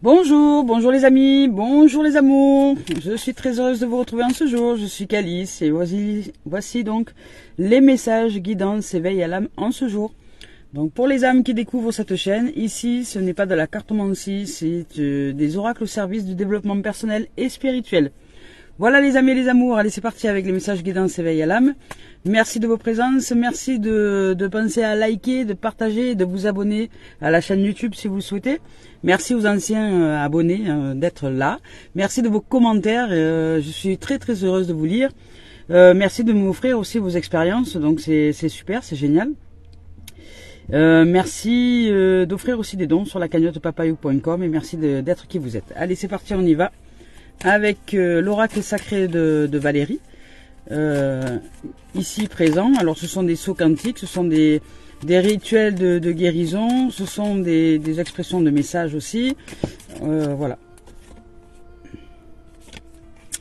Bonjour, bonjour les amis, bonjour les amours. Je suis très heureuse de vous retrouver en ce jour. Je suis Calice et voici donc les messages guidance éveil à l'âme en ce jour. Donc pour les âmes qui découvrent cette chaîne, ici ce n'est pas de la cartomancie, c'est des oracles au service du développement personnel et spirituel. Voilà les amis et les amours, allez c'est parti avec les messages guidance éveil à l'âme. Merci de vos présences, merci de penser à liker, de partager, de vous abonner à la chaîne YouTube si vous le souhaitez. Merci aux anciens abonnés d'être là. Merci de vos commentaires, je suis très très heureuse de vous lire. Merci de m'offrir aussi vos expériences, donc c'est super, c'est génial. Merci d'offrir aussi des dons sur la cagnotte papayou.com et merci d'être qui vous êtes. Allez c'est parti, on y va avec l'oracle sacré de Valérie. Ici présent, alors ce sont des sauts quantiques, ce sont des rituels de guérison, ce sont des expressions de messages aussi, voilà.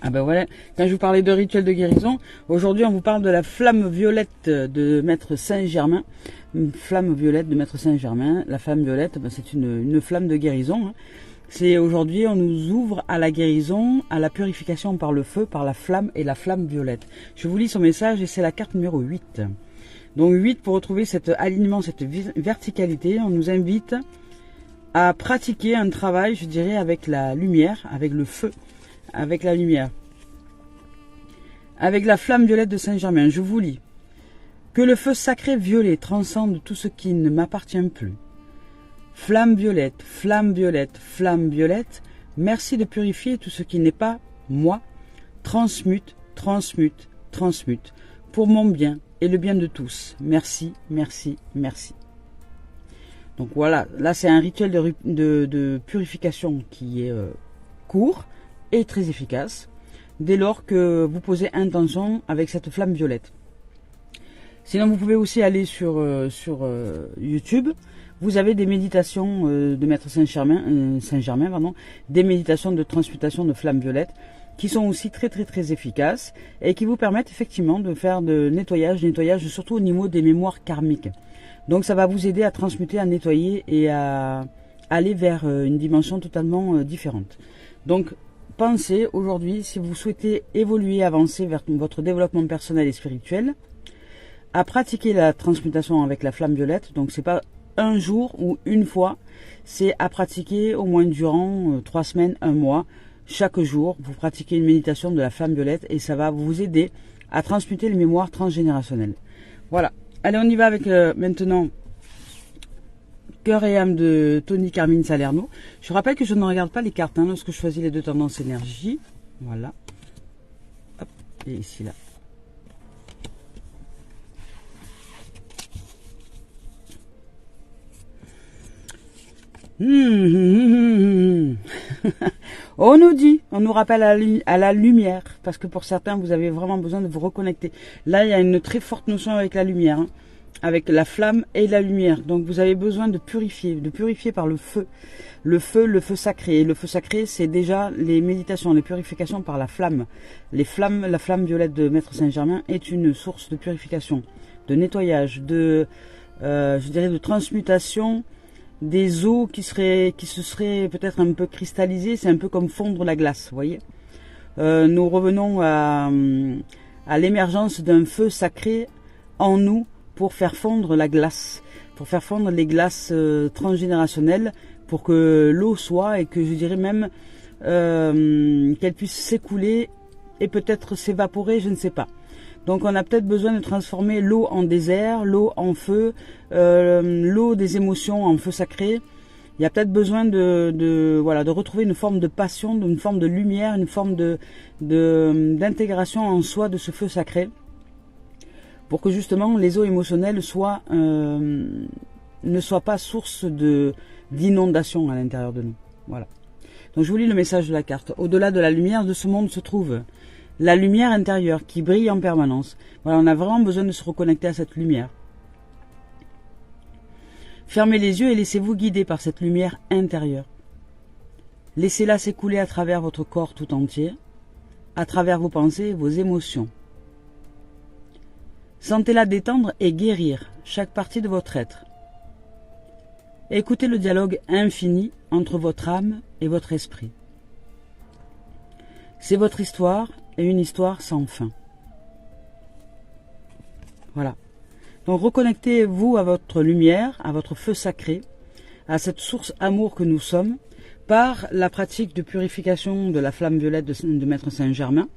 Ah ben voilà, quand je vous parlais de rituels de guérison, aujourd'hui on vous parle de la flamme violette de Maître Saint-Germain. Une flamme violette de Maître Saint-Germain. La flamme violette, ben c'est une flamme de guérison, hein. C'est aujourd'hui, on nous ouvre à la guérison, à la purification par le feu, par la flamme et la flamme violette. Je vous lis son message et c'est la carte numéro 8. Donc 8, pour retrouver cet alignement, cette verticalité, on nous invite à pratiquer un travail, je dirais, avec la lumière, avec le feu, avec la lumière. Avec la flamme violette de Saint-Germain, je vous lis. Que le feu sacré violet transcende tout ce qui ne m'appartient plus. Flamme violette, flamme violette, flamme violette, merci de purifier tout ce qui n'est pas moi. Transmute, transmute, transmute, pour mon bien et le bien de tous. Merci, merci, merci. Donc voilà, là c'est un rituel de purification qui est court et très efficace, dès lors que vous posez intention avec cette flamme violette. Sinon vous pouvez aussi aller sur YouTube. Vous avez des méditations de Maître Saint-Germain, des méditations de transmutation de flammes violettes qui sont aussi très très très efficaces et qui vous permettent effectivement de faire de nettoyage surtout au niveau des mémoires karmiques. Donc ça va vous aider à transmuter, à nettoyer et à aller vers une dimension totalement différente. Donc pensez aujourd'hui, si vous souhaitez évoluer, avancer vers votre développement personnel et spirituel, à pratiquer la transmutation avec la flamme violette. Donc c'est pas un jour ou une fois, c'est à pratiquer au moins durant 3 semaines, 1 mois. Chaque jour, vous pratiquez une méditation de la flamme violette et ça va vous aider à transmuter les mémoires transgénérationnelles. Voilà. Allez, on y va avec maintenant Cœur et âme de Tony Carmine Salerno. Je rappelle que je ne regarde pas les cartes lorsque je choisis les 2 tendances énergie. Voilà. Hop. Et ici, là. On nous dit, on nous rappelle à la lumière, parce que pour certains, vous avez vraiment besoin de vous reconnecter. Là, il y a une très forte notion avec la lumière, hein, avec la flamme et la lumière. Donc, vous avez besoin de purifier par le feu. Le feu sacré. Et le feu sacré, c'est déjà les méditations, les purifications par la flamme. La flamme violette de Maître Saint-Germain est une source de purification, de nettoyage, je dirais de transmutation des eaux qui se seraient peut-être un peu cristallisées. C'est un peu comme fondre la glace, vous voyez. Nous revenons à l'émergence d'un feu sacré en nous pour faire fondre la glace, pour faire fondre les glaces transgénérationnelles, pour que l'eau soit, et que je dirais même qu'elle puisse s'écouler et peut-être s'évaporer, je ne sais pas. Donc on a peut-être besoin de transformer l'eau en désert, l'eau en feu, l'eau des émotions en feu sacré. Il y a peut-être besoin de retrouver une forme de passion, une forme de lumière, une forme d'intégration en soi de ce feu sacré, pour que justement les eaux émotionnelles ne soient pas source d'inondation à l'intérieur de nous. Voilà. Donc je vous lis le message de la carte. Au-delà de la lumière de ce monde se trouve la lumière intérieure qui brille en permanence. Voilà, on a vraiment besoin de se reconnecter à cette lumière. Fermez les yeux et laissez-vous guider par cette lumière intérieure. Laissez-la s'écouler à travers votre corps tout entier, à travers vos pensées et vos émotions. Sentez-la détendre et guérir chaque partie de votre être. écoutez le dialogue infini entre votre âme et votre esprit. C'est votre histoire et une histoire sans fin. Voilà. Donc reconnectez-vous à votre lumière, à votre feu sacré, à cette source amour que nous sommes, par la pratique de purification de la flamme violette de Maître Saint-Germain.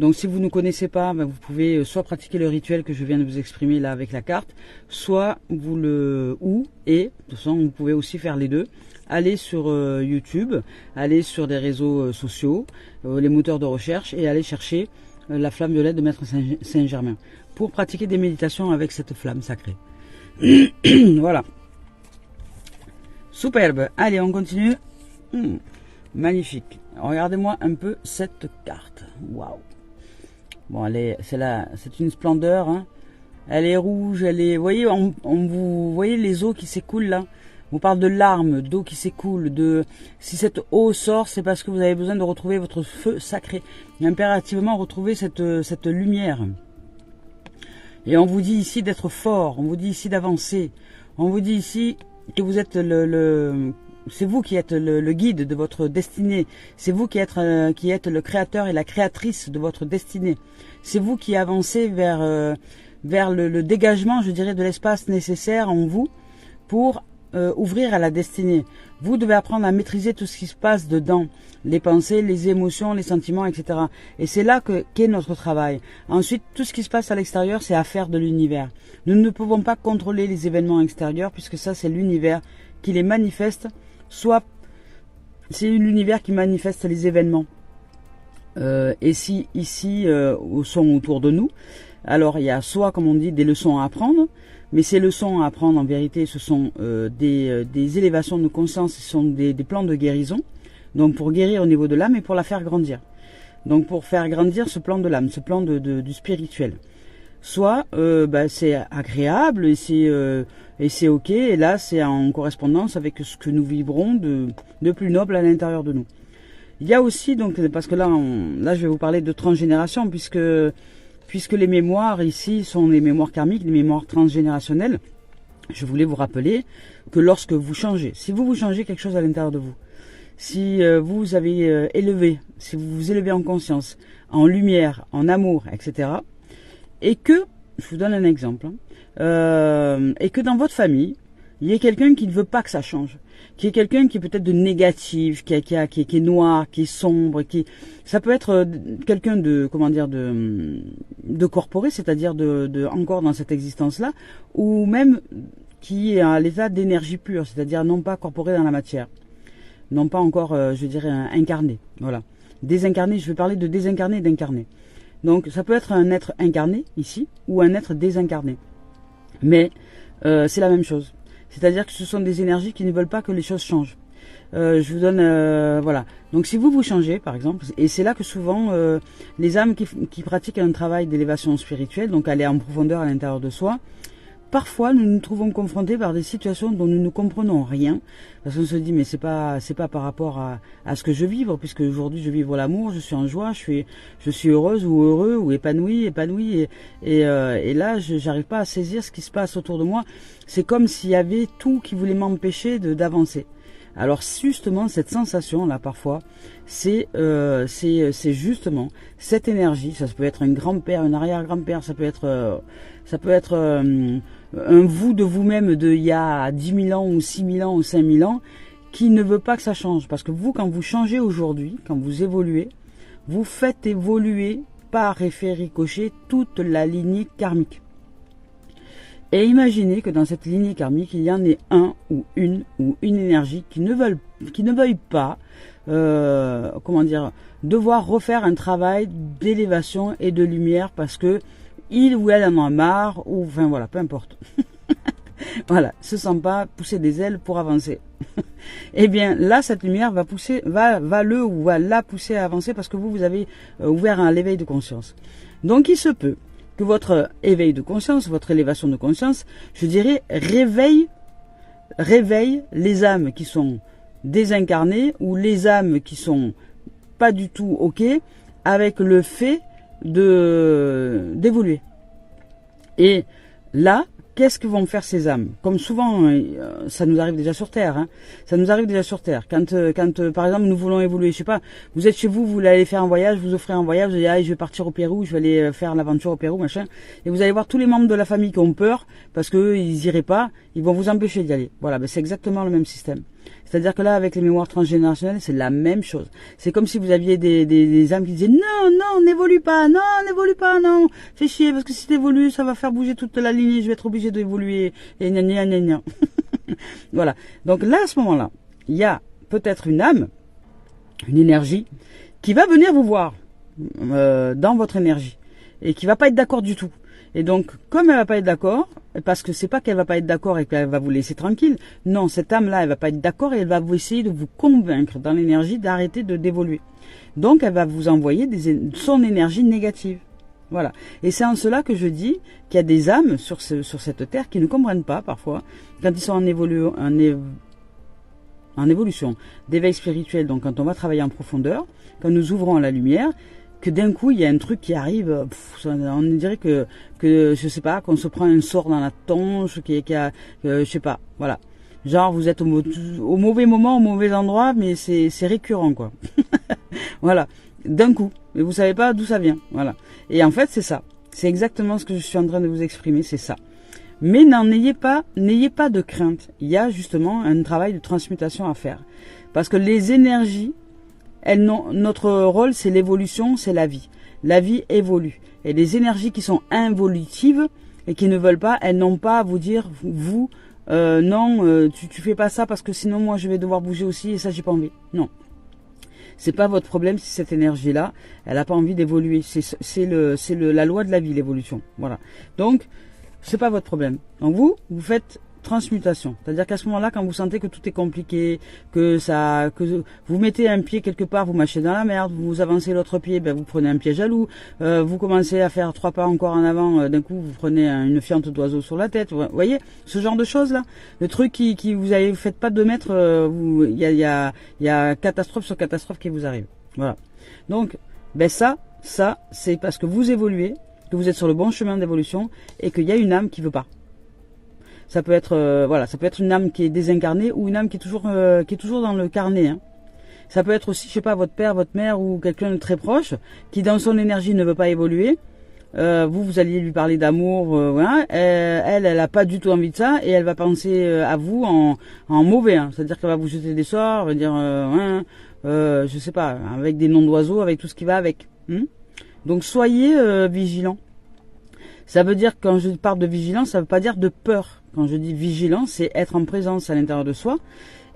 Donc si vous ne connaissez pas, vous pouvez soit pratiquer le rituel que je viens de vous exprimer là avec la carte, soit vous de toute façon vous pouvez aussi faire les deux. Allez sur YouTube, allez sur des réseaux sociaux, les moteurs de recherche et allez chercher la flamme violette de Maître Saint-Germain pour pratiquer des méditations avec cette flamme sacrée. Voilà. Superbe. Allez, on continue. Magnifique. Regardez-moi un peu cette carte. Waouh. Bon, c'est une splendeur. Hein. Elle est rouge, elle est. Vous voyez, vous voyez les eaux qui s'écoulent là. On parle de larmes, d'eau qui s'écoule. Si cette eau sort, c'est parce que vous avez besoin de retrouver votre feu sacré. Et impérativement retrouver cette lumière. Et on vous dit ici d'être fort. On vous dit ici d'avancer. On vous dit ici que vous êtes c'est vous qui êtes le guide de votre destinée. C'est vous qui êtes le créateur et la créatrice de votre destinée. C'est vous qui avancez vers le dégagement, je dirais, de l'espace nécessaire en vous pour ouvrir à la destinée. Vous devez apprendre à maîtriser tout ce qui se passe dedans, les pensées, les émotions, les sentiments, etc. Et c'est là qu'est notre travail. Ensuite, tout ce qui se passe à l'extérieur, c'est affaire de l'univers. Nous ne pouvons pas contrôler les événements extérieurs puisque ça, c'est l'univers qui les manifeste. Soit c'est l'univers qui manifeste les événements. Et si ici sont autour de nous, alors il y a soit, comme on dit, des leçons à apprendre, mais ces leçons à apprendre en vérité ce sont des élévations de conscience, ce sont des plans de guérison, donc pour guérir au niveau de l'âme et pour la faire grandir. Donc pour faire grandir ce plan de l'âme, ce plan du spirituel. Soit c'est agréable et c'est ok, et là c'est en correspondance avec ce que nous vivrons de plus noble à l'intérieur de nous. Il y a aussi, donc, parce que là je vais vous parler de transgénération, puisque les mémoires ici sont les mémoires karmiques, les mémoires transgénérationnelles. Je voulais vous rappeler que lorsque vous changez, si vous changez quelque chose à l'intérieur de vous, si vous avez si vous vous élevez en conscience, en lumière, en amour, etc., et que, je vous donne un exemple, et que dans votre famille, il y ait quelqu'un qui ne veut pas que ça change, qui est quelqu'un qui est peut-être de négatif, qui est noir, qui est sombre, ça peut être quelqu'un de, comment dire, de corporé, c'est-à-dire encore dans cette existence-là, ou même qui est à l'état d'énergie pure, c'est-à-dire non pas corporé dans la matière, non pas encore, je dirais, incarné, voilà. Désincarné, je vais parler de désincarné et d'incarné. Donc ça peut être un être incarné ici ou un être désincarné. Mais c'est la même chose. C'est-à-dire que ce sont des énergies qui ne veulent pas que les choses changent. Je vous donne... voilà. Donc si vous changez par exemple, et c'est là que souvent les âmes qui pratiquent un travail d'élévation spirituelle, donc aller en profondeur à l'intérieur de soi, parfois nous nous trouvons confrontés par des situations dont nous ne comprenons rien, parce qu'on se dit mais c'est pas par rapport à ce que je vivre, puisque aujourd'hui je vivre l'amour, je suis en joie, je suis heureuse ou heureux ou épanoui, et là j'arrive pas à saisir ce qui se passe autour de moi. C'est comme s'il y avait tout qui voulait m'empêcher d'avancer. Alors justement cette sensation là parfois, c'est justement cette énergie. Ça peut être un grand-père, un arrière-grand-père, ça peut être un vous de vous-même d'il y a 10 000 ans ou 6 000 ans ou 5 000 ans qui ne veut pas que ça change. Parce que vous, quand vous changez aujourd'hui, quand vous évoluez, vous faites évoluer par effet ricochet toute la lignée karmique. Et imaginez que dans cette lignée karmique, il y en ait un ou une énergie qui ne veuille pas, devoir refaire un travail d'élévation et de lumière parce que il ou elle en a marre, ou enfin voilà, peu importe. Voilà, se sent pas pousser des ailes pour avancer. Eh bien là, cette lumière va la pousser à avancer parce que vous avez ouvert un éveil de conscience. Donc il se peut que votre éveil de conscience, votre élévation de conscience, je dirais, réveille les âmes qui sont désincarnées ou les âmes qui sont pas du tout ok avec le fait d'évoluer. Et là, qu'est-ce que vont faire ces âmes? Comme souvent, ça nous arrive déjà sur Terre. Hein. Ça nous arrive déjà sur Terre. Quand par exemple, nous voulons évoluer, je sais pas, vous êtes chez vous, vous voulez aller faire un voyage, vous offrez un voyage, vous dites, ah, je vais partir au Pérou, je vais aller faire l'aventure au Pérou, machin. Et vous allez voir tous les membres de la famille qui ont peur, parce qu'eux, ils iraient pas, ils vont vous empêcher d'y aller. Voilà, ben c'est exactement le même système. C'est-à-dire que là, avec les mémoires transgénérationnelles, c'est la même chose. C'est comme si vous aviez des âmes qui disaient non, n'évolue pas, non, fais chier, parce que si t'évolues, ça va faire bouger toute la lignée, je vais être obligé d'évoluer, et gna gna gna gna. Voilà. Donc là, à ce moment-là, il y a peut-être une âme, une énergie, qui va venir vous voir dans votre énergie, et qui va pas être d'accord du tout. Et donc, comme elle va pas être d'accord, parce que c'est pas qu'elle va pas être d'accord et qu'elle va vous laisser tranquille, non, cette âme-là, elle va pas être d'accord et elle va vous essayer de vous convaincre dans l'énergie d'arrêter d'évoluer. Donc, elle va vous envoyer son énergie négative. Voilà. Et c'est en cela que je dis qu'il y a des âmes sur cette terre qui ne comprennent pas, parfois, quand ils sont en évolution d'éveil spirituel, donc quand on va travailler en profondeur, quand nous ouvrons à la lumière, que d'un coup il y a un truc qui arrive, on dirait que je sais pas, qu'on se prend un sort dans la tonche, je sais pas, voilà. Genre vous êtes au mauvais moment, au mauvais endroit, mais c'est récurrent quoi. Voilà, d'un coup, mais vous savez pas d'où ça vient, voilà. Et en fait c'est ça, c'est exactement ce que je suis en train de vous exprimer, c'est ça. Mais n'ayez pas de crainte. Il y a justement un travail de transmutation à faire, parce que les énergies, notre rôle, c'est l'évolution, c'est la vie. La vie évolue. Et les énergies qui sont involutives et qui ne veulent pas, elles n'ont pas à vous dire, non, tu fais pas ça parce que sinon moi je vais devoir bouger aussi et ça j'ai pas envie. Non. C'est pas votre problème si cette énergie-là, elle n'a pas envie d'évoluer. C'est la loi de la vie, l'évolution. Voilà. Donc, c'est pas votre problème. Donc vous faites transmutation. C'est-à-dire qu'à ce moment-là, quand vous sentez que tout est compliqué, que vous mettez un pied quelque part, vous mâchez dans la merde, vous avancez l'autre pied, ben vous prenez un piège à loup, vous commencez à faire 3 pas encore en avant, d'un coup vous prenez une fiente d'oiseau sur la tête. Vous voyez, ce genre de choses là, le truc qui vous faites pas 2 mètres, il y a catastrophe sur catastrophe qui vous arrive. Voilà. Donc, ben ça c'est parce que vous évoluez, que vous êtes sur le bon chemin d'évolution et qu'il y a une âme qui veut pas. Ça peut être ça peut être une âme qui est désincarnée ou une âme qui est toujours dans le carnet. Hein. Ça peut être aussi, je sais pas, votre père, votre mère ou quelqu'un de très proche qui dans son énergie ne veut pas évoluer. Vous alliez lui parler d'amour, voilà. Elle a pas du tout envie de ça et elle va penser à vous en mauvais. Hein. C'est-à-dire qu'elle va vous jeter des sorts, elle va dire, je sais pas, avec des noms d'oiseaux, avec tout ce qui va avec. Donc soyez vigilants. Ça veut dire, quand je parle de vigilance, ça veut pas dire de peur. Quand je dis vigilance, c'est être en présence à l'intérieur de soi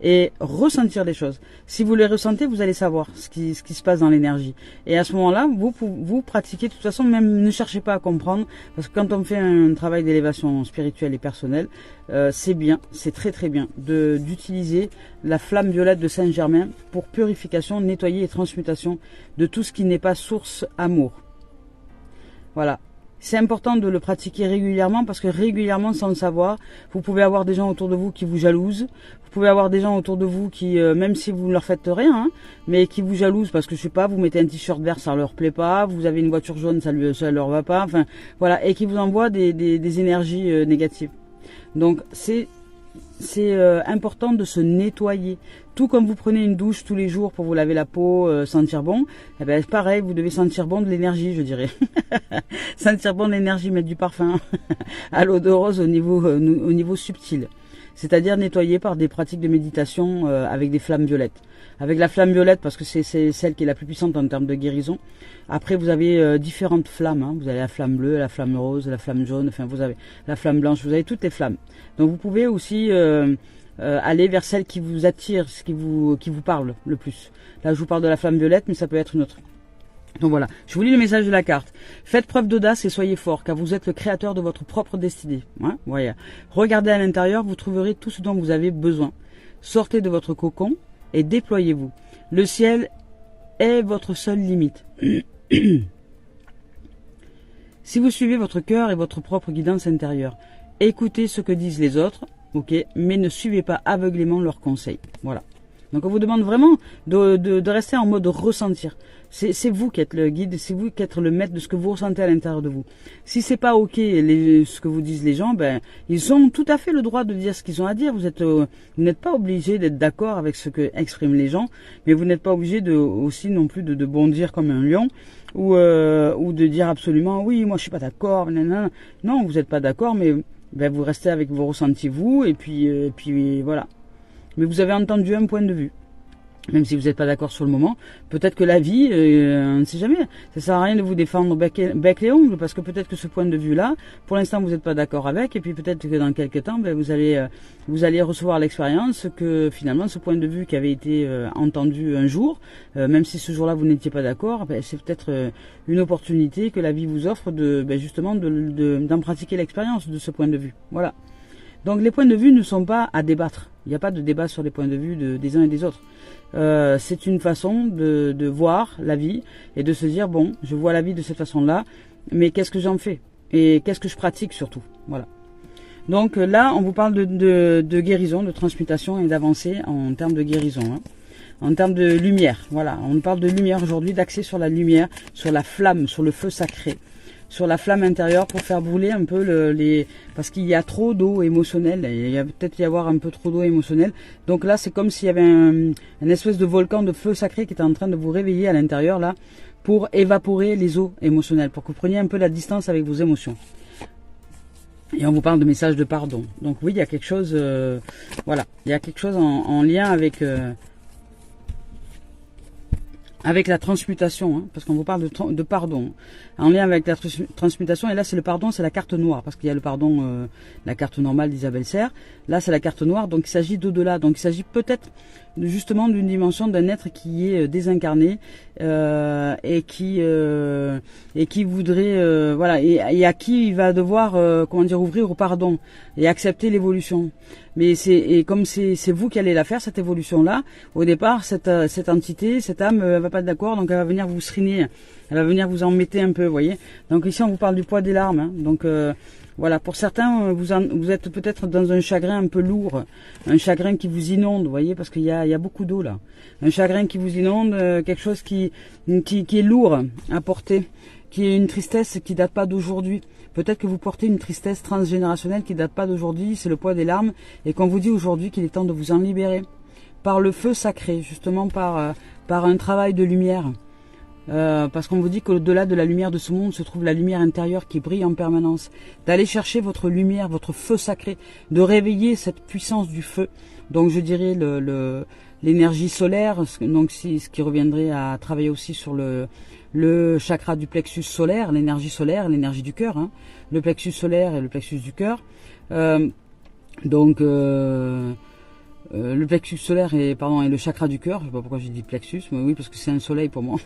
et ressentir les choses. Si vous les ressentez, vous allez savoir ce qui se passe dans l'énergie. Et à ce moment-là, vous pratiquez. De toute façon, même ne cherchez pas à comprendre, parce que quand on fait un travail d'élévation spirituelle et personnelle, c'est bien, c'est très très bien d'utiliser la flamme violette de Saint-Germain pour purification, nettoyer et transmutation de tout ce qui n'est pas source amour. Voilà. C'est important de le pratiquer régulièrement parce que régulièrement, sans le savoir, vous pouvez avoir des gens autour de vous qui vous jalousent. Vous pouvez avoir des gens autour de vous qui, même si vous ne leur faites rien, hein, mais qui vous jalousent parce que, je sais pas, vous mettez un t-shirt vert, ça leur plaît pas. Vous avez une voiture jaune, ça leur va pas. Enfin, voilà. Et qui vous envoient des énergies négatives. Donc, c'est important de se nettoyer. Tout comme vous prenez une douche tous les jours pour vous laver la peau, sentir bon, eh ben pareil, vous devez sentir bon de l'énergie, je dirais. Sentir bon de l'énergie, mettre du parfum à l'eau de rose au niveau subtil. C'est-à-dire nettoyer par des pratiques de méditation avec des flammes violettes. Avec la flamme violette, parce que c'est celle qui est la plus puissante en termes de guérison. Après, vous avez différentes flammes. Hein. Vous avez la flamme bleue, la flamme rose, la flamme jaune, enfin vous avez la flamme blanche, vous avez toutes les flammes. Donc vous pouvez aussi aller vers celle qui vous attire, qui vous parle le plus. Là, je vous parle de la flamme violette, mais ça peut être une autre. Donc voilà, je vous lis le message de la carte. Faites preuve d'audace et soyez fort, car vous êtes le créateur de votre propre destinée. Hein, voyez. Regardez à l'intérieur, vous trouverez tout ce dont vous avez besoin. Sortez de votre cocon et déployez-vous. Le ciel est votre seule limite. Si vous suivez votre cœur et votre propre guidance intérieure, écoutez ce que disent les autres, ok, mais ne suivez pas aveuglément leurs conseils. Voilà. Donc on vous demande vraiment de rester en mode ressentir. C'est vous qui êtes le guide, c'est vous qui êtes le maître de ce que vous ressentez à l'intérieur de vous. Si c'est pas ok ce que vous disent les gens, ben ils ont tout à fait le droit de dire ce qu'ils ont à dire. Vous n'êtes pas obligé d'être d'accord avec ce que expriment les gens, mais vous n'êtes pas obligé aussi non plus de bondir comme un lion ou de dire absolument oui moi je suis pas d'accord. Non, vous n'êtes pas d'accord, mais ben, vous restez avec vos ressentis vous et puis voilà. Mais vous avez entendu un point de vue. Même si vous n'êtes pas d'accord sur le moment, peut-être que la vie, on ne sait jamais. Ça sert à rien de vous défendre bec et ongles, parce que peut-être que ce point de vue-là, pour l'instant vous n'êtes pas d'accord avec, et puis peut-être que dans quelques temps, ben, vous allez recevoir l'expérience que finalement ce point de vue qui avait été entendu un jour, même si ce jour-là vous n'étiez pas d'accord, ben, c'est peut-être une opportunité que la vie vous offre justement d'en pratiquer l'expérience de ce point de vue. Voilà. Donc les points de vue ne sont pas à débattre. Il n'y a pas de débat sur les points de vue des uns et des autres. C'est une façon de voir la vie et de se dire bon, je vois la vie de cette façon-là, mais qu'est-ce que j'en fais et qu'est-ce que je pratique surtout. Voilà. Donc là, on vous parle de guérison, de transmutation et d'avancée en termes de guérison, hein. En termes de lumière. Voilà, on parle de lumière aujourd'hui, d'accès sur la lumière, sur la flamme, sur le feu sacré, sur la flamme intérieure pour faire brûler un peu parce qu'il y a trop d'eau émotionnelle, il y a peut-être y avoir un peu trop d'eau émotionnelle. Donc là c'est comme s'il y avait un espèce de volcan de feu sacré qui était en train de vous réveiller à l'intérieur là pour évaporer les eaux émotionnelles, pour que vous preniez un peu la distance avec vos émotions. Et on vous parle de message de pardon. Donc oui, il y a quelque chose, voilà, il y a quelque chose en lien avec la transmutation, hein, parce qu'on vous parle de pardon, en lien avec la transmutation, et là c'est le pardon, c'est la carte noire, parce qu'il y a le pardon, la carte normale d'Isabelle Serre, là c'est la carte noire, donc il s'agit d'au-delà, donc il s'agit peut-être justement d'une dimension d'un être qui est désincarné et qui voudrait, voilà, et à qui il va devoir, comment dire, ouvrir au pardon et accepter l'évolution. Mais comme c'est vous qui allez la faire, cette évolution-là, au départ, cette entité, cette âme, elle va pas être d'accord, donc elle va venir vous sriner, elle va venir vous embêter un peu, vous voyez. Donc ici, on vous parle du poids des larmes, hein. Donc voilà, pour certains, vous êtes peut-être dans un chagrin un peu lourd, un chagrin qui vous inonde, vous voyez, parce qu'il y a beaucoup d'eau là. Un chagrin qui vous inonde, quelque chose qui est lourd à porter, qui est une tristesse qui date pas d'aujourd'hui. Peut-être que vous portez une tristesse transgénérationnelle qui date pas d'aujourd'hui, c'est le poids des larmes, et qu'on vous dit aujourd'hui qu'il est temps de vous en libérer. Par le feu sacré, justement par un travail de lumière. Parce qu'on vous dit qu'au-delà de la lumière de ce monde se trouve la lumière intérieure qui brille en permanence. D'aller chercher votre lumière, votre feu sacré, de réveiller cette puissance du feu. Donc je dirais l'énergie solaire, donc ce qui reviendrait à travailler aussi sur le chakra du plexus solaire, l'énergie du cœur, hein, le plexus solaire et le plexus du cœur. Le plexus solaire et le chakra du cœur, je sais pas pourquoi j'ai dit plexus, mais oui parce que c'est un soleil pour moi.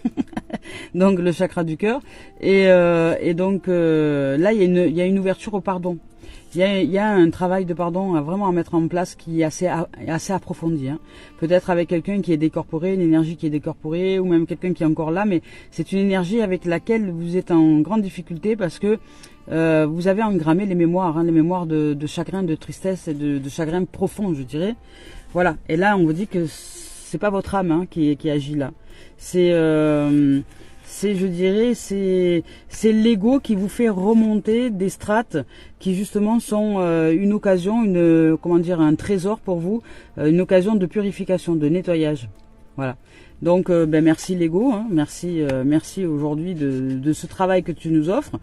Donc le chakra du cœur et donc là il y a une ouverture au pardon. Il y a un travail de pardon vraiment à mettre en place qui est assez approfondi, hein. Peut-être avec quelqu'un qui est décorporé, une énergie qui est décorporée, ou même quelqu'un qui est encore là, mais c'est une énergie avec laquelle vous êtes en grande difficulté parce que vous avez engrammé les mémoires, hein, les mémoires de chagrin, de tristesse et de chagrin profond, je dirais. Voilà. Et là, on vous dit que c'est pas votre âme, hein, qui agit là. Je dirais, c'est l'ego qui vous fait remonter des strates qui justement sont une occasion, un trésor pour vous, une occasion de purification, de nettoyage. Voilà. Donc, merci l'ego, hein, merci aujourd'hui de ce travail que tu nous offres.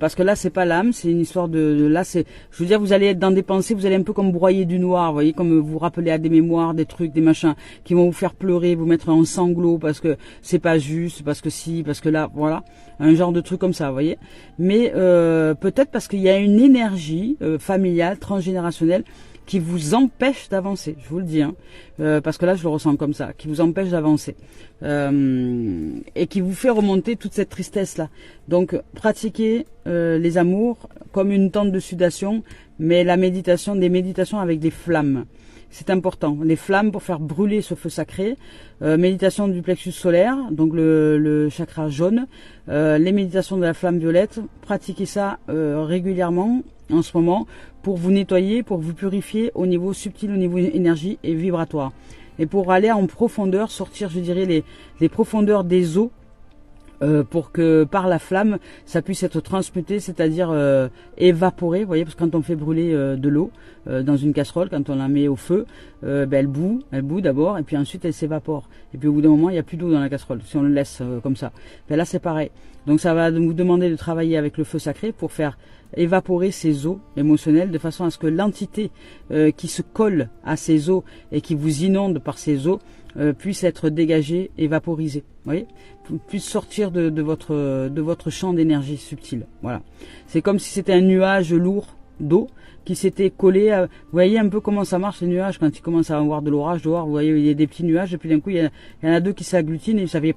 Parce que là c'est pas l'âme, c'est une histoire là je veux dire, vous allez être dans des pensées, vous allez un peu comme broyer du noir, vous voyez, comme vous rappeler à des mémoires, des trucs, des machins qui vont vous faire pleurer, vous mettre en sanglots parce que c'est pas juste, parce que si, parce que là, voilà, un genre de truc comme ça, vous voyez. Mais peut-être parce qu'il y a une énergie familiale, transgénérationnelle qui vous empêche d'avancer, je vous le dis, hein, parce que là je le ressens comme ça, qui vous empêche d'avancer et qui vous fait remonter toute cette tristesse là. Donc pratiquez les amours comme une tente de sudation, mais des méditations avec des flammes. C'est important, les flammes pour faire brûler ce feu sacré, méditation du plexus solaire, donc le chakra jaune, les méditations de la flamme violette, pratiquez ça régulièrement en ce moment pour vous nettoyer, pour vous purifier au niveau subtil, au niveau énergie et vibratoire. et pour aller en profondeur, sortir, je dirais, les profondeurs des eaux, pour que par la flamme, ça puisse être transmuté, c'est-à-dire évaporé, vous voyez, parce que quand on fait brûler de l'eau dans une casserole, quand on la met au feu, elle bout d'abord, et puis ensuite elle s'évapore. Et puis au bout d'un moment, il n'y a plus d'eau dans la casserole, si on le laisse comme ça. Ben là, c'est pareil. Donc ça va vous demander de travailler avec le feu sacré pour faire évaporer ces eaux émotionnelles de façon à ce que l'entité qui se colle à ces eaux et qui vous inonde par ces eaux puisse être dégagée et vaporisée. Vous voyez, puisse sortir de votre champ d'énergie subtile. Voilà. C'est comme si c'était un nuage lourd d'eau qui s'était collé à, vous voyez un peu comment ça marche les nuages quand il commence à avoir de l'orage dehors. Vous voyez, il y a des petits nuages et puis d'un coup il y en a deux qui s'agglutinent et ça fait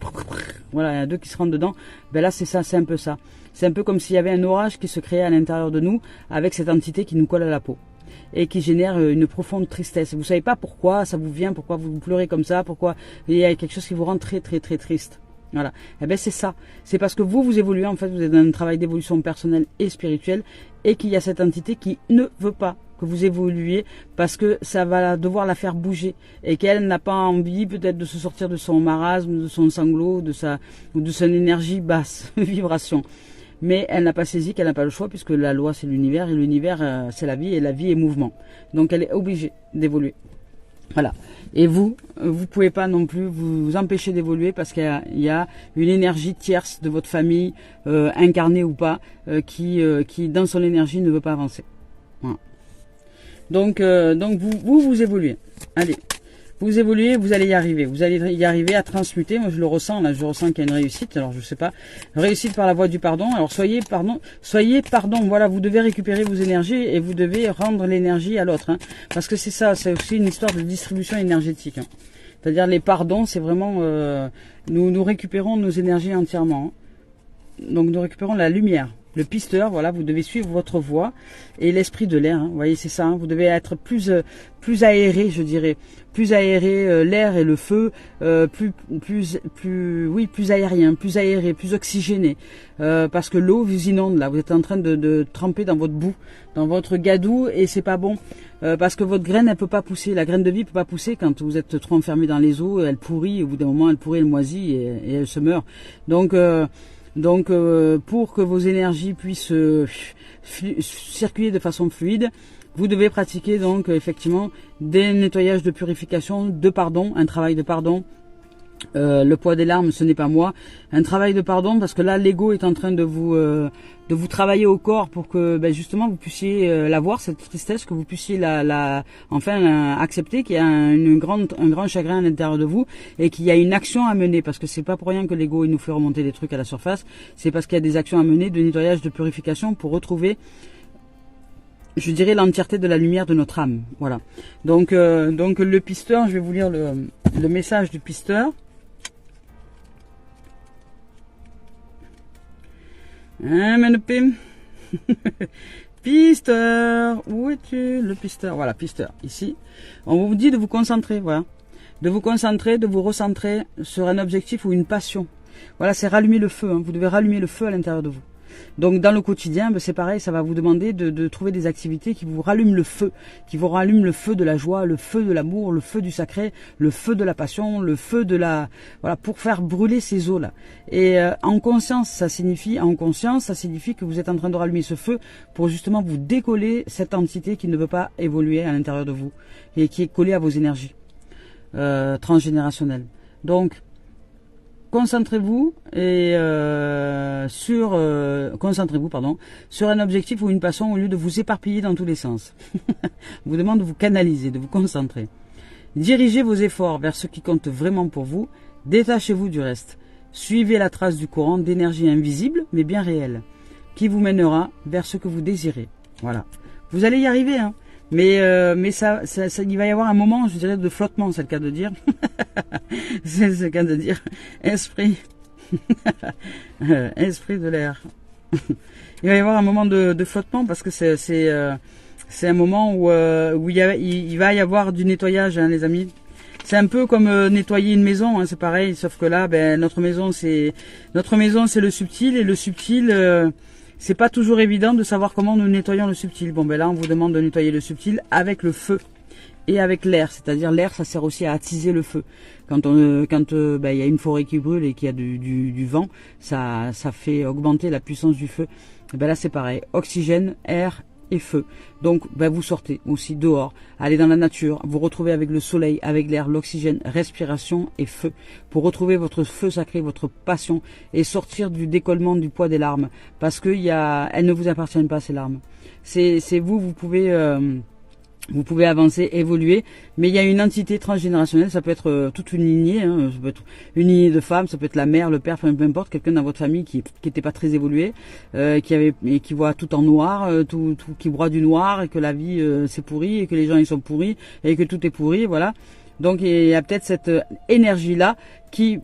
voilà, il y en a deux qui se rentrent dedans. Ben là c'est ça, c'est un peu ça. C'est un peu comme s'il y avait un orage qui se créait à l'intérieur de nous avec cette entité qui nous colle à la peau et qui génère une profonde tristesse. Vous savez pas pourquoi ça vous vient, pourquoi vous pleurez comme ça, pourquoi il y a quelque chose qui vous rend très très très triste. Voilà. Et ben c'est ça. C'est parce que vous évoluez, en fait, vous êtes dans un travail d'évolution personnelle et spirituelle et qu'il y a cette entité qui ne veut pas que vous évoluiez parce que ça va devoir la faire bouger et qu'elle n'a pas envie peut-être de se sortir de son marasme, de son sanglot, de son énergie basse vibration. Mais elle n'a pas saisi qu'elle n'a pas le choix puisque la loi c'est l'univers et l'univers c'est la vie et la vie est mouvement. Donc elle est obligée d'évoluer. Voilà. Et vous pouvez pas non plus vous empêcher d'évoluer parce qu'il y a une énergie tierce de votre famille, incarnée ou pas, qui dans son énergie ne veut pas avancer. Voilà. Donc vous évoluez. Allez. Vous évoluez, vous allez y arriver. Vous allez y arriver à transmuter. Moi, je le ressens. Là, je ressens qu'il y a une réussite. Alors, je sais pas. Réussite par la voie du pardon. Alors, soyez pardon. Voilà, vous devez récupérer vos énergies et vous devez rendre l'énergie à l'autre. Hein, parce que c'est ça. C'est aussi une histoire de distribution énergétique. Hein. C'est-à-dire, les pardons, c'est vraiment... nous récupérons nos énergies entièrement. Hein. Donc, nous récupérons la lumière. Le pisteur, voilà, vous devez suivre votre voie et l'esprit de l'air. Hein, vous voyez, c'est ça. Hein, vous devez être plus aéré, je dirais, plus aéré, l'air et le feu, plus aérien, plus aéré, plus oxygéné, parce que l'eau vous inonde là. Vous êtes en train de tremper dans votre boue, dans votre gadou et c'est pas bon. Parce que votre graine, elle peut pas pousser. La graine de vie peut pas pousser quand vous êtes trop enfermé dans les eaux. Elle pourrit. Au bout d'un moment, elle pourrit, elle moisit et elle se meurt. Donc, pour que vos énergies puissent circuler de façon fluide, vous devez pratiquer donc effectivement des nettoyages de purification, de pardon, un travail de pardon. Le poids des larmes, ce n'est pas moi. Un travail de pardon parce que là, l'ego est en train de vous travailler au corps pour que justement vous puissiez la voir, cette tristesse, que vous puissiez accepter qu'il y a un grand chagrin à l'intérieur de vous et qu'il y a une action à mener parce que c'est pas pour rien que l'ego il nous fait remonter des trucs à la surface. C'est parce qu'il y a des actions à mener de nettoyage, de purification pour retrouver, je dirais, l'entièreté de la lumière de notre âme. Voilà. Donc le pisteur, je vais vous lire le message du pisteur. Pisteur, où es-tu, le pisteur? Voilà, pisteur, ici. On vous dit de vous concentrer, voilà. De vous concentrer, de vous recentrer sur un objectif ou une passion. Voilà, c'est rallumer le feu. Hein. Vous devez rallumer le feu à l'intérieur de vous. Donc dans le quotidien, c'est pareil, ça va vous demander de trouver des activités qui vous rallument le feu, qui vous rallument le feu de la joie, le feu de l'amour, le feu du sacré, le feu de la passion, le feu de la... Voilà, pour faire brûler ces eaux-là. Et en conscience, ça signifie que vous êtes en train de rallumer ce feu pour justement vous décoller cette entité qui ne veut pas évoluer à l'intérieur de vous et qui est collée à vos énergies transgénérationnelles. Donc, concentrez-vous sur un objectif ou une passion au lieu de vous éparpiller dans tous les sens. Je vous demande de vous canaliser, de vous concentrer. Dirigez vos efforts vers ce qui compte vraiment pour vous. Détachez-vous du reste. Suivez la trace du courant d'énergie invisible mais bien réelle qui vous mènera vers ce que vous désirez. Voilà. Vous allez y arriver, hein. Mais il va y avoir un moment, je dirais, de flottement, c'est le cas de dire. C'est le cas de dire. Esprit. Esprit de l'air. Il va y avoir un moment de flottement parce que c'est un moment où il va y avoir du nettoyage, hein, les amis. C'est un peu comme nettoyer une maison, hein, c'est pareil, sauf que là, notre maison c'est le subtil et le subtil. C'est pas toujours évident de savoir comment nous nettoyons le subtil. Bon, là, on vous demande de nettoyer le subtil avec le feu et avec l'air, c'est-à-dire l'air, ça sert aussi à attiser le feu. Quand il y a une forêt qui brûle et qu'il y a du vent, ça fait augmenter la puissance du feu. Et ben là c'est pareil, oxygène, air et feu. Donc vous sortez aussi dehors, allez dans la nature, vous retrouvez avec le soleil, avec l'air, l'oxygène, respiration et feu, pour retrouver votre feu sacré, votre passion, et sortir du décollement du poids des larmes, parce que elles ne vous appartiennent pas, ces larmes. C'est vous, vous pouvez avancer, évoluer, mais il y a une entité transgénérationnelle, ça peut être toute une lignée, ça peut être une lignée de femmes, ça peut être la mère, le père, enfin, peu importe, quelqu'un dans votre famille qui était pas très évolué, qui voit tout en noir, qui broie du noir, et que la vie c'est pourri, et que les gens ils sont pourris, et que tout est pourri, voilà. Donc il y a peut-être cette énergie-là qui,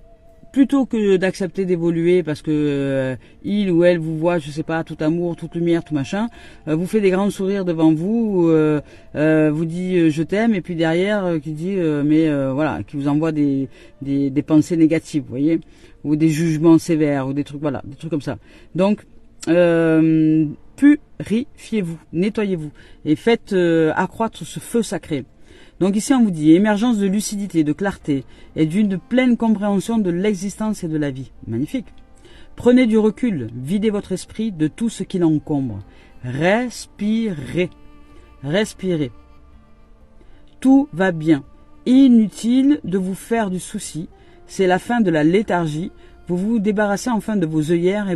plutôt que d'accepter d'évoluer parce que il ou elle vous voit, je sais pas, tout amour, toute lumière, tout machin, vous fait des grands sourires devant vous, vous dit je t'aime, et puis derrière qui dit voilà, qui vous envoie des pensées négatives, vous voyez, ou des jugements sévères, ou des trucs, voilà, des trucs comme ça. Donc purifiez-vous, nettoyez-vous et faites accroître ce feu sacré. Donc ici on vous dit émergence de lucidité, de clarté et d'une pleine compréhension de l'existence et de la vie. Magnifique. Prenez du recul, videz votre esprit de tout ce qui l'encombre. Respirez. Respirez. Tout va bien. Inutile de vous faire du souci. C'est la fin de la léthargie. Vous vous débarrassez enfin de vos œillères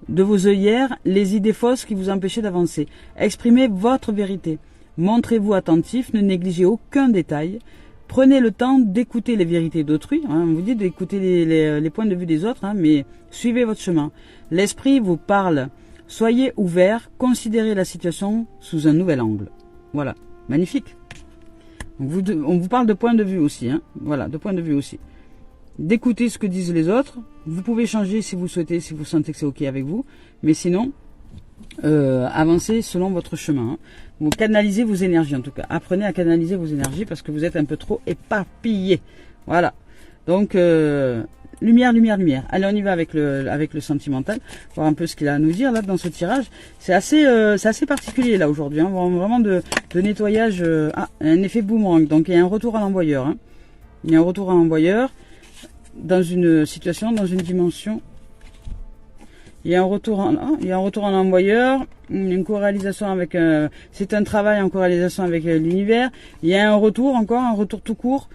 de vos œillères, les idées fausses qui vous empêchaient d'avancer. Exprimez votre vérité. Montrez-vous attentif, ne négligez aucun détail. Prenez le temps d'écouter les vérités d'autrui. On vous dit d'écouter les points de vue des autres, mais suivez votre chemin. L'esprit vous parle. Soyez ouvert, considérez la situation sous un nouvel angle. Voilà, magnifique. On vous parle de point de vue aussi. Voilà, de point de vue aussi. D'écouter ce que disent les autres. Vous pouvez changer si vous souhaitez, si vous sentez que c'est ok avec vous, mais sinon avancez selon votre chemin. Vous canalisez vos énergies, en tout cas apprenez à canaliser vos énergies parce que vous êtes un peu trop éparpillés. Voilà, donc lumière, lumière, lumière. Allez, on y va avec le sentimental, voir un peu ce qu'il a à nous dire là dans ce tirage. C'est assez particulier là aujourd'hui, vraiment de nettoyage. Un effet boomerang, donc il y a un retour à l'envoyeur. Il y a un retour à l'envoyeur dans une situation, dans une dimension. Il y a un retour en envoyeur, une co-réalisation avec c'est un travail en co-réalisation avec l'univers. Il y a un retour tout court.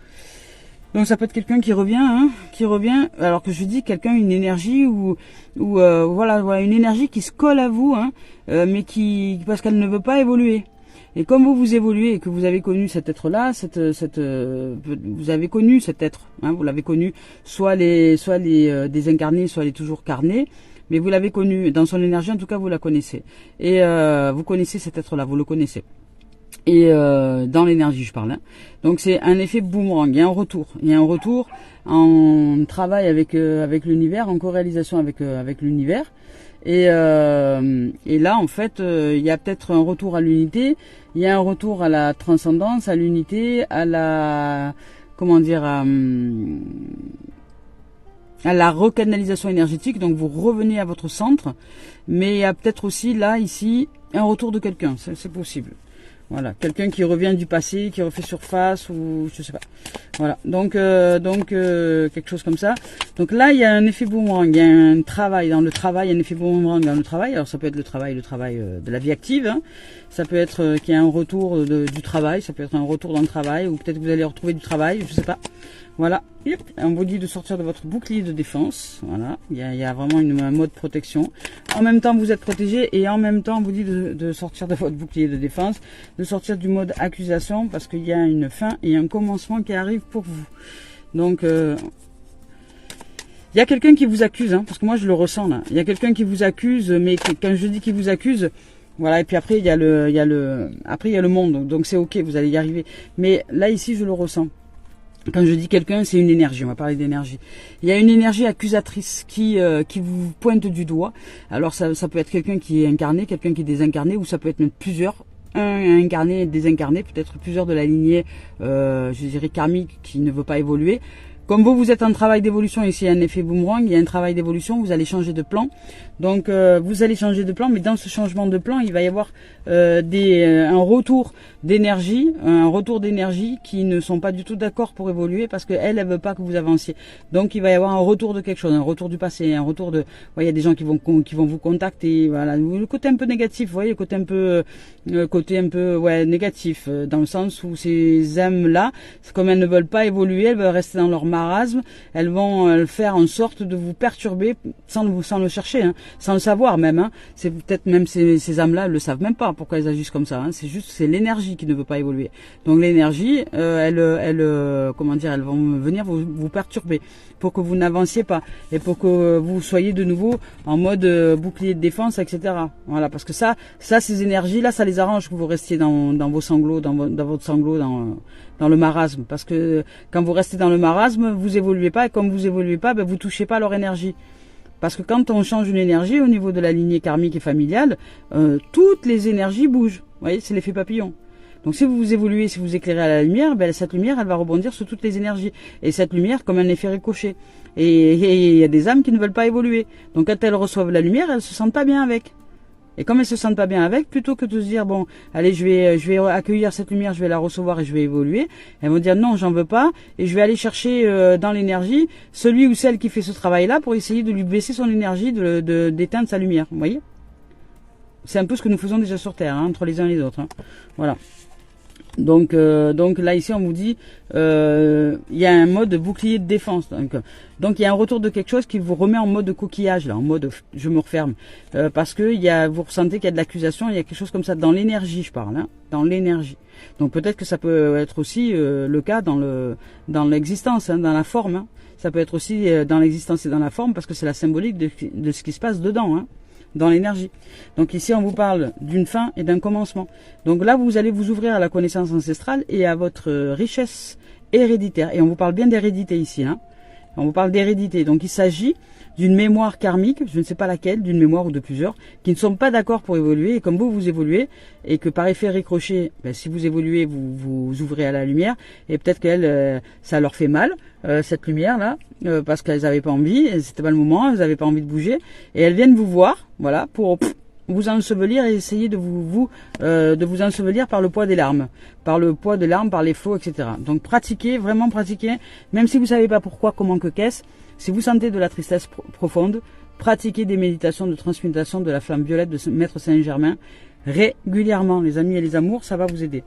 Donc ça peut être quelqu'un qui revient, alors que je dis quelqu'un, une énergie voilà, une énergie qui se colle à vous, mais parce qu'elle ne veut pas évoluer. Et comme vous évoluez et que vous avez connu cet être-là, vous avez connu cet être, vous l'avez connu, soit les désincarnés, soit les toujours carnés, mais vous l'avez connu dans son énergie, en tout cas vous la connaissez. Et vous connaissez cet être-là, vous le connaissez. Et dans l'énergie je parle. Donc c'est un effet boomerang, il y a un retour en travail avec l'univers, en co-réalisation avec l'univers. Et là en fait il y a peut-être un retour à l'unité, il y a un retour à la transcendance, à l'unité, à la à la recanalisation énergétique. Donc vous revenez à votre centre, mais il y a peut-être aussi là ici un retour de quelqu'un, c'est possible. Voilà, quelqu'un qui revient du passé, qui refait surface, ou je sais pas. Voilà, donc quelque chose comme ça. Donc là, il y a un effet boomerang, il y a un travail dans le travail, un effet boomerang dans le travail. Alors ça peut être le travail de la vie active. Ça peut être qu'il y a un retour du travail, ça peut être un retour dans le travail, ou peut-être que vous allez retrouver du travail, je sais pas. Voilà, on vous dit de sortir de votre bouclier de défense. Voilà, il y a vraiment un mode protection. En même temps, vous êtes protégé et en même temps, on vous dit de sortir de votre bouclier de défense, de sortir du mode accusation parce qu'il y a une fin et un commencement qui arrive pour vous. Donc, il y a quelqu'un qui vous accuse, parce que moi je le ressens là. Il y a quelqu'un qui vous accuse, mais quand je dis qu'il vous accuse, voilà. Et puis après il y a le monde. Donc c'est ok, vous allez y arriver. Mais là ici je le ressens. Quand je dis quelqu'un, c'est une énergie, on va parler d'énergie. Il y a une énergie accusatrice qui vous pointe du doigt. Alors ça peut être quelqu'un qui est incarné, quelqu'un qui est désincarné, ou ça peut être même plusieurs. Un incarné, désincarné, peut-être plusieurs de la lignée, je dirais karmique, qui ne veut pas évoluer. Comme vous êtes en travail d'évolution, ici il y a un effet boomerang, il y a un travail d'évolution, vous allez changer de plan. Donc vous allez changer de plan, mais dans ce changement de plan, il va y avoir un retour d'énergie, qui ne sont pas du tout d'accord pour évoluer parce qu'elle veut pas que vous avanciez. Donc il va y avoir un retour de quelque chose, un retour du passé, un retour de... il y a des gens qui vont vous contacter, voilà, le côté un peu négatif, vous voyez, le côté un peu négatif, dans le sens où ces âmes-là, comme elles ne veulent pas évoluer, elles veulent rester dans leur marasme, elles vont faire en sorte de vous perturber sans le chercher, hein, sans le savoir même. Hein. C'est peut-être même ces âmes-là, elles le savent même pas pourquoi elles agissent comme ça. Hein. C'est l'énergie qui ne veut pas évoluer. Donc l'énergie, elles vont venir vous perturber pour que vous n'avanciez pas et pour que vous soyez de nouveau en mode bouclier de défense, etc. Voilà, parce que ça, ces énergies-là, ça les arrange que vous restiez dans vos sanglots, dans votre sanglot, dans le marasme. Parce que quand vous restez dans le marasme, vous évoluez pas, et comme vous évoluez pas, vous touchez pas leur énergie. Parce que quand on change une énergie au niveau de la lignée karmique et familiale, toutes les énergies bougent. Vous voyez, c'est l'effet papillon. Donc si vous évoluez, si vous éclairez à la lumière, cette lumière, elle va rebondir sur toutes les énergies. Et cette lumière, comme un effet ricochet. Et il y a des âmes qui ne veulent pas évoluer. Donc quand elles reçoivent la lumière, elles se sentent pas bien avec. Et comme elles se sentent pas bien avec, plutôt que de se dire, bon, allez, je vais accueillir cette lumière, je vais la recevoir et je vais évoluer, elles vont dire, non, j'en veux pas, et je vais aller chercher dans l'énergie celui ou celle qui fait ce travail-là pour essayer de lui baisser son énergie, d'éteindre sa lumière. Vous voyez? C'est un peu ce que nous faisons déjà sur Terre, hein, entre les uns et les autres. Hein. Voilà. Donc là ici on vous dit il y a un mode bouclier de défense, donc il y a un retour de quelque chose qui vous remet en mode coquillage, là, en mode je me referme, parce que vous ressentez qu'il y a de l'accusation, il y a quelque chose comme ça dans l'énergie, je parle, hein, dans l'énergie. Donc peut-être que ça peut être aussi le cas dans l'existence, hein, dans la forme, hein. Ça peut être aussi dans l'existence et dans la forme, parce que c'est la symbolique de ce qui se passe dedans, hein, dans l'énergie. Donc ici on vous parle d'une fin et d'un commencement. Donc là vous allez vous ouvrir à la connaissance ancestrale et à votre richesse héréditaire. Et on vous parle bien d'hérédité ici, hein. On vous parle d'hérédité. Donc il s'agit d'une mémoire karmique, je ne sais pas laquelle, d'une mémoire ou de plusieurs, qui ne sont pas d'accord pour évoluer. Et comme vous évoluez, et que par effet ricochet, si vous évoluez, vous ouvrez à la lumière, et peut-être qu'elles, ça leur fait mal, cette lumière-là, parce qu'elles n'avaient pas envie, c'était pas le moment, elles n'avaient pas envie de bouger, et elles viennent vous voir, voilà, pour vous ensevelir et essayer de vous ensevelir par le poids des larmes, par les flots, etc. Donc pratiquez, vraiment pratiquez, même si vous savez pas pourquoi, comment, que qu'est-ce. Si vous sentez de la tristesse profonde, pratiquez des méditations de transmutation de la flamme violette de Maître Saint-Germain régulièrement, les amis et les amours, ça va vous aider.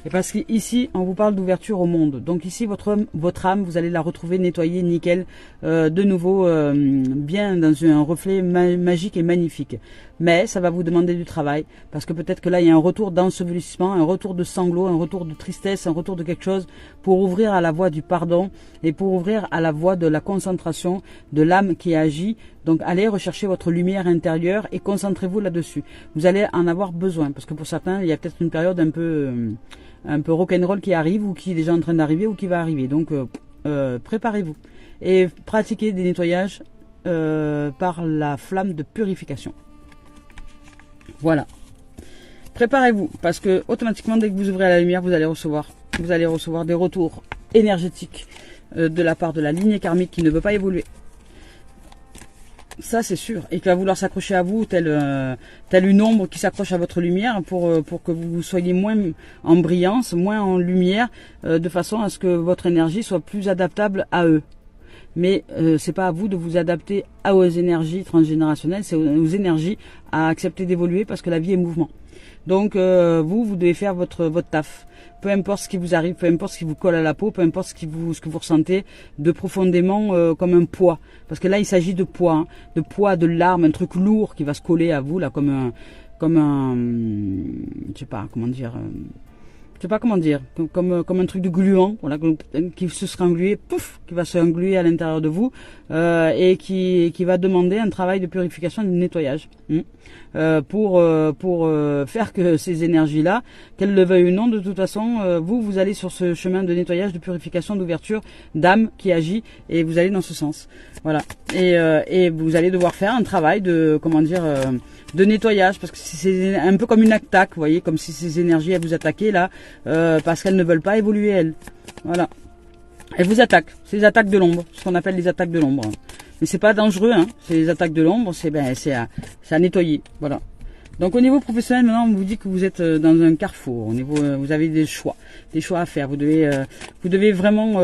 Et parce qu'ici, on vous parle d'ouverture au monde. Donc ici, votre âme, vous allez la retrouver nettoyée, nickel, de nouveau, bien dans un reflet magique et magnifique. Mais ça va vous demander du travail, parce que peut-être que là, il y a un retour d'ensevelissement, un retour de sanglots, un retour de tristesse, un retour de quelque chose, pour ouvrir à la voie du pardon, et pour ouvrir à la voie de la concentration de l'âme qui agit. Donc allez rechercher votre lumière intérieure et concentrez-vous là-dessus. Vous allez en avoir besoin, parce que pour certains, il y a peut-être une période un peu rock'n'roll qui arrive, ou qui est déjà en train d'arriver, ou qui va arriver. Donc préparez-vous et pratiquez des nettoyages par la flamme de purification. Voilà. Préparez-vous, parce que automatiquement, dès que vous ouvrez à la lumière, vous allez recevoir des retours énergétiques de la part de la lignée karmique qui ne veut pas évoluer. Ça c'est sûr, et qui va vouloir s'accrocher à vous, telle une ombre qui s'accroche à votre lumière pour que vous soyez moins en brillance, moins en lumière, de façon à ce que votre énergie soit plus adaptable à eux. Mais c'est pas à vous de vous adapter aux énergies transgénérationnelles, c'est aux énergies à accepter d'évoluer, parce que la vie est mouvement. Donc vous devez faire votre taf. Peu importe ce qui vous arrive, peu importe ce qui vous colle à la peau, peu importe ce que vous ressentez de profondément comme un poids. Parce que là, il s'agit de poids, hein, de larmes, un truc lourd qui va se coller à vous, là, comme un, je sais pas comment dire, comme un truc de gluant, voilà, qui se sera englué, pouf, qui va se engluer à l'intérieur de vous, et qui va demander un travail de purification et de nettoyage, pour faire que ces énergies-là, qu'elles le veuillent ou non, de toute façon, vous allez sur ce chemin de nettoyage, de purification, d'ouverture d'âme qui agit, et vous allez dans ce sens, voilà, et vous allez devoir faire un travail de, de nettoyage, parce que c'est un peu comme une attaque, vous voyez, comme si ces énergies elles vous attaquaient là, parce qu'elles ne veulent pas évoluer elles. Voilà. elles vous attaquent. C'est les attaques de l'ombre, ce qu'on appelle les attaques de l'ombre. Mais c'est pas dangereux, hein. C'est les attaques de l'ombre, c'est à nettoyer, voilà. Donc au niveau professionnel, maintenant, on vous dit que vous êtes dans un carrefour. Au niveau, vous avez des choix à faire. Vous devez vraiment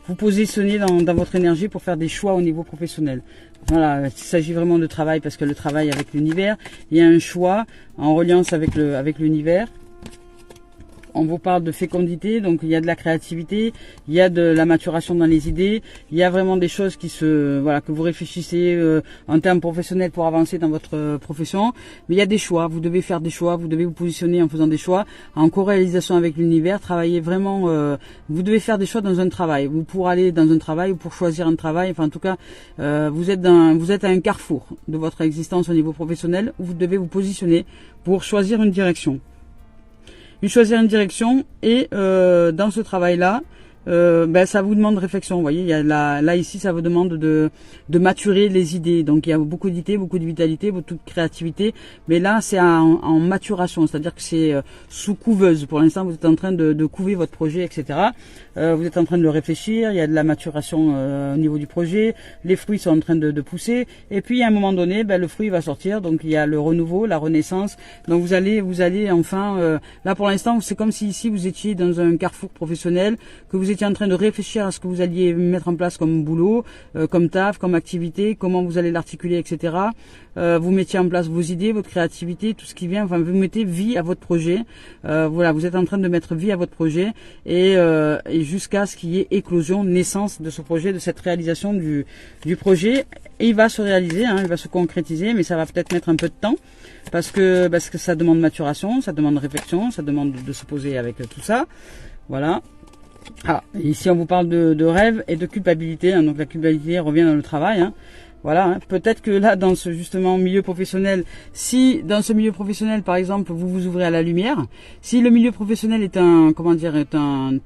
vous positionner dans votre énergie pour faire des choix au niveau professionnel. Voilà, il s'agit vraiment de travail parce que le travail avec l'univers, il y a un choix en reliance avec l'univers. On vous parle de fécondité, donc il y a de la créativité, il y a de la maturation dans les idées, il y a vraiment des choses que vous réfléchissez en termes professionnels pour avancer dans votre profession. Mais il y a des choix, vous devez faire des choix, vous devez vous positionner en faisant des choix, en co-réalisation avec l'univers, travailler vraiment, vous devez faire des choix dans un travail, ou pour aller dans un travail, ou pour choisir un travail, enfin en tout cas, vous êtes à un carrefour de votre existence au niveau professionnel, où vous devez vous positionner pour choisir une direction. Choisir une direction et dans ce travail-là, ça vous demande réflexion. Vous voyez, il y a là ici, ça vous demande de maturer les idées. Donc il y a beaucoup d'idées, beaucoup de vitalité, beaucoup de créativité. Mais là, c'est en maturation, c'est-à-dire que c'est sous couveuse. Pour l'instant, vous êtes en train de couver votre projet, etc. Vous êtes en train de le réfléchir. Il y a de la maturation au niveau du projet. Les fruits sont en train de pousser. Et puis à un moment donné, le fruit va sortir. Donc il y a le renouveau, la renaissance. Donc vous allez enfin. Là pour l'instant, c'est comme si ici vous étiez dans un carrefour professionnel, que vous étiez en train de réfléchir à ce que vous alliez mettre en place comme boulot, comme taf, comme activité, comment vous allez l'articuler, etc. Vous mettiez en place vos idées, votre créativité, tout ce qui vient, enfin vous mettez vie à votre projet. Voilà, vous êtes en train de mettre vie à votre projet et jusqu'à ce qu'il y ait éclosion, naissance de ce projet, de cette réalisation du projet. Et il va se réaliser, il va se concrétiser, mais ça va peut-être mettre un peu de temps parce que ça demande maturation, ça demande réflexion, ça demande de se poser avec tout ça. Voilà. Ah, ici on vous parle de rêve et de culpabilité, donc la culpabilité revient dans le travail. Voilà, peut-être que là dans ce justement milieu professionnel, si dans ce milieu professionnel par exemple vous vous ouvrez à la lumière, si le milieu professionnel est un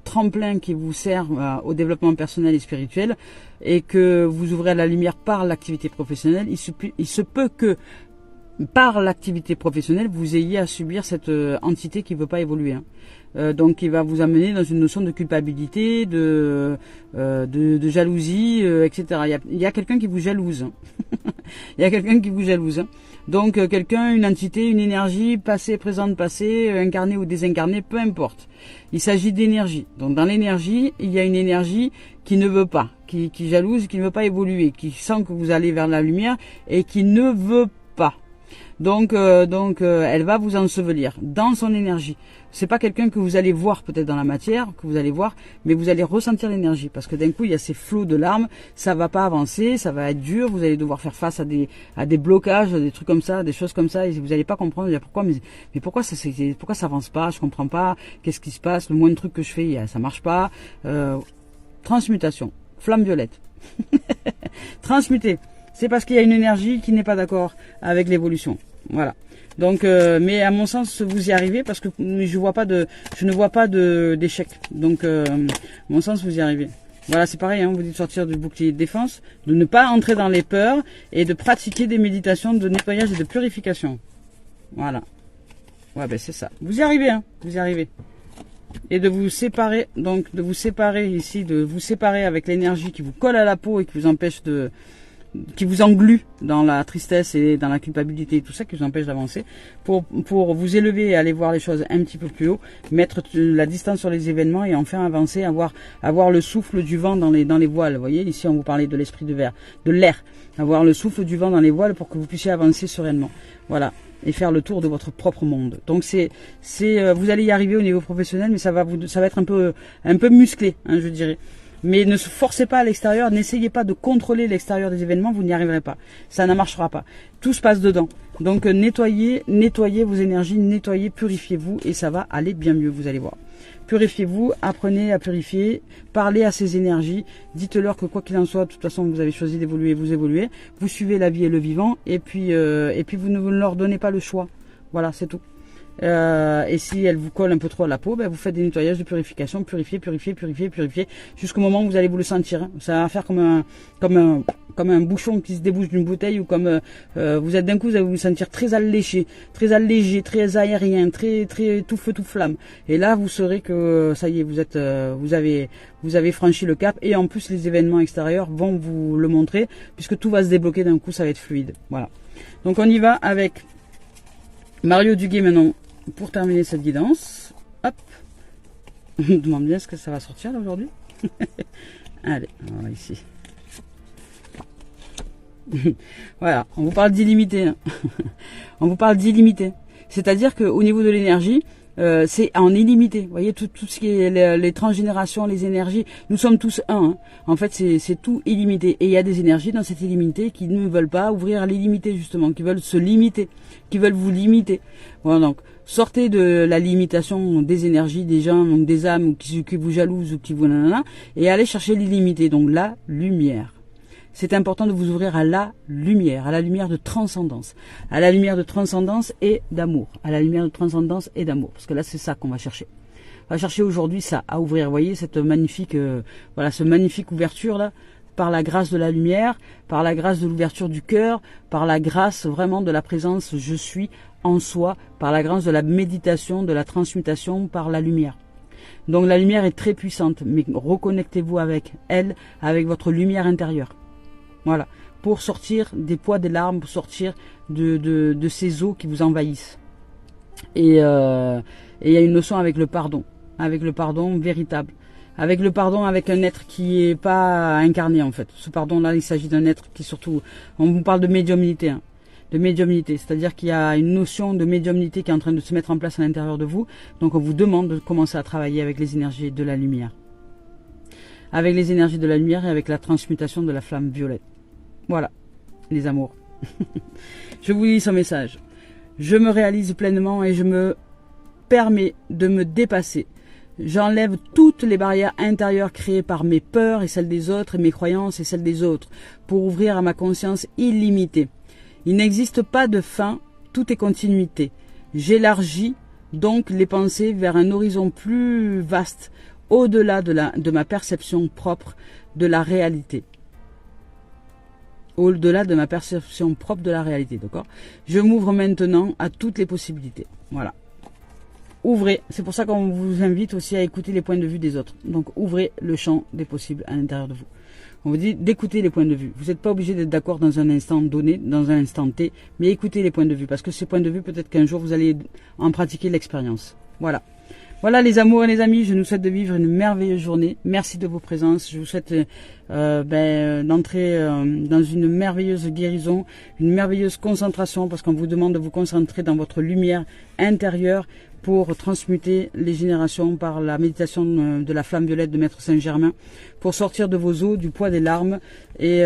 tremplin qui vous sert au développement personnel et spirituel et que vous ouvrez à la lumière par l'activité professionnelle, il se peut que par l'activité professionnelle, vous ayez à subir cette entité qui ne veut pas évoluer. Donc, il va vous amener dans une notion de culpabilité, de jalousie, etc. Il y a quelqu'un qui vous jalouse. Il y a quelqu'un qui vous jalouse. Donc, quelqu'un, une entité, une énergie, passée, présente, passée, incarnée ou désincarnée, peu importe. Il s'agit d'énergie. Donc, dans l'énergie, il y a une énergie qui ne veut pas, qui jalouse, qui ne veut pas évoluer, qui sent que vous allez vers la lumière et qui ne veut pas. Donc, elle va vous ensevelir dans son énergie. C'est pas quelqu'un que vous allez voir peut-être dans la matière, que vous allez voir, mais vous allez ressentir l'énergie. Parce que d'un coup, il y a ces flots de larmes, ça va pas avancer, ça va être dur, vous allez devoir faire face à des blocages, des trucs comme ça, des choses comme ça, et vous n'allez pas comprendre, pourquoi, mais pourquoi ça avance pas, je comprends pas, qu'est-ce qui se passe, le moindre truc que je fais, ça marche pas. Transmutation, flamme violette. Transmuter. C'est parce qu'il y a une énergie qui n'est pas d'accord avec l'évolution. Voilà. Donc, mais à mon sens, vous y arrivez parce que je ne vois pas d'échec. Donc, à mon sens, vous y arrivez. Voilà, c'est pareil, vous dites de sortir du bouclier de défense, de ne pas entrer dans les peurs et de pratiquer des méditations de nettoyage et de purification. Voilà. Ouais, c'est ça. Vous y arrivez, vous y arrivez. Et de vous séparer, donc de vous séparer ici, de vous séparer avec l'énergie qui vous colle à la peau et qui vous empêche qui vous englue dans la tristesse et dans la culpabilité et tout ça, qui vous empêche d'avancer, pour vous élever et aller voir les choses un petit peu plus haut, mettre la distance sur les événements et enfin avancer, avoir le souffle du vent dans les voiles. Vous voyez, ici on vous parlait de l'esprit de l'air, avoir le souffle du vent dans les voiles pour que vous puissiez avancer sereinement. Voilà. Et faire le tour de votre propre monde. Donc vous allez y arriver au niveau professionnel, mais ça va être un peu musclé, je dirais. Mais ne se forcez pas à l'extérieur, n'essayez pas de contrôler l'extérieur des événements, vous n'y arriverez pas. Ça ne marchera pas. Tout se passe dedans. Donc nettoyez vos énergies, nettoyez, purifiez-vous et ça va aller bien mieux, vous allez voir. Purifiez-vous, apprenez à purifier, parlez à ces énergies, dites-leur que quoi qu'il en soit, de toute façon vous avez choisi d'évoluer, vous évoluez, vous suivez la vie et le vivant et puis vous ne leur donnez pas le choix. Voilà, c'est tout. Et si elle vous colle un peu trop à la peau, ben vous faites des nettoyages de purification, purifier, jusqu'au moment où vous allez vous le sentir. Ça va faire comme un bouchon qui se débouche d'une bouteille, ou comme vous êtes d'un coup, vous allez vous sentir très alléché, très aérien, très tout feu tout flamme. Et là, vous saurez que ça y est, vous avez franchi le cap. Et en plus, les événements extérieurs vont vous le montrer, puisque tout va se débloquer d'un coup, ça va être fluide. Voilà. Donc on y va avec Mario Duguay maintenant pour terminer cette guidance. Hop. On me demande bien ce que ça va sortir là aujourd'hui. Allez, on va ici. Voilà, on vous parle d'illimité. Hein. On vous parle d'illimité. C'est-à-dire qu'au niveau de l'énergie, c'est en illimité. Vous voyez, tout ce qui est les transgénérations, les énergies, nous sommes tous un. Hein. En fait, c'est tout illimité. Et il y a des énergies dans cette illimité qui ne veulent pas ouvrir l'illimité, justement, qui veulent se limiter, qui veulent vous limiter. Voilà, donc, sortez de la limitation des énergies, des gens, donc des âmes qui vous jalousent ou qui vous nanana, et allez chercher l'illimité, donc la lumière. C'est important de vous ouvrir à la lumière de transcendance, à la lumière de transcendance et d'amour, à la lumière de transcendance et d'amour, parce que là c'est ça qu'on va chercher. On va chercher aujourd'hui ça, à ouvrir, vous voyez, cette magnifique, voilà, ce magnifique ouverture là, par la grâce de la lumière, par la grâce de l'ouverture du cœur, par la grâce vraiment de la présence je suis en soi, par la grâce de la méditation, de la transmutation par la lumière. Donc la lumière est très puissante, mais reconnectez-vous avec elle, avec votre lumière intérieure. Voilà, pour sortir des poids des larmes, pour sortir de ces eaux qui vous envahissent. Et il y a une notion avec le pardon véritable. Avec le pardon, avec un être qui est pas incarné en fait. Ce pardon-là, il s'agit d'un être qui surtout, on vous parle de médiumnité, hein, de médiumnité, c'est-à-dire qu'il y a une notion de médiumnité qui est en train de se mettre en place à l'intérieur de vous. Donc on vous demande de commencer à travailler avec les énergies de la lumière. Avec les énergies de la lumière et avec la transmutation de la flamme violette. Voilà, les amours. Je vous lis ce message. Je me réalise pleinement et je me permets de me dépasser. J'enlève toutes les barrières intérieures créées par mes peurs et celles des autres, et mes croyances et celles des autres, pour ouvrir à ma conscience illimitée. Il n'existe pas de fin, tout est continuité. J'élargis donc les pensées vers un horizon plus vaste, au-delà de ma perception propre de la réalité. Au-delà de ma perception propre de la réalité, d'accord? Je m'ouvre maintenant à toutes les possibilités. Voilà. Ouvrez. C'est pour ça qu'on vous invite aussi à écouter les points de vue des autres. Donc, ouvrez le champ des possibles à l'intérieur de vous. On vous dit d'écouter les points de vue. Vous n'êtes pas obligé d'être d'accord dans un instant donné, dans un instant T, mais écoutez les points de vue. Parce que ces points de vue, peut-être qu'un jour, vous allez en pratiquer l'expérience. Voilà. Voilà les amours et les amis, je nous souhaite de vivre une merveilleuse journée. Merci de vos présences. Je vous souhaite d'entrer dans une merveilleuse guérison, une merveilleuse concentration, parce qu'on vous demande de vous concentrer dans votre lumière intérieure pour transmuter les générations par la méditation de la flamme violette de Maître Saint-Germain, pour sortir de vos eaux, du poids des larmes et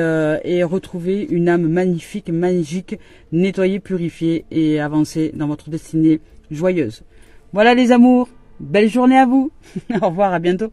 retrouver une âme magnifique, magique, nettoyée, purifiée et avancer dans votre destinée joyeuse. Voilà les amours. Belle journée à vous. Au revoir, à bientôt.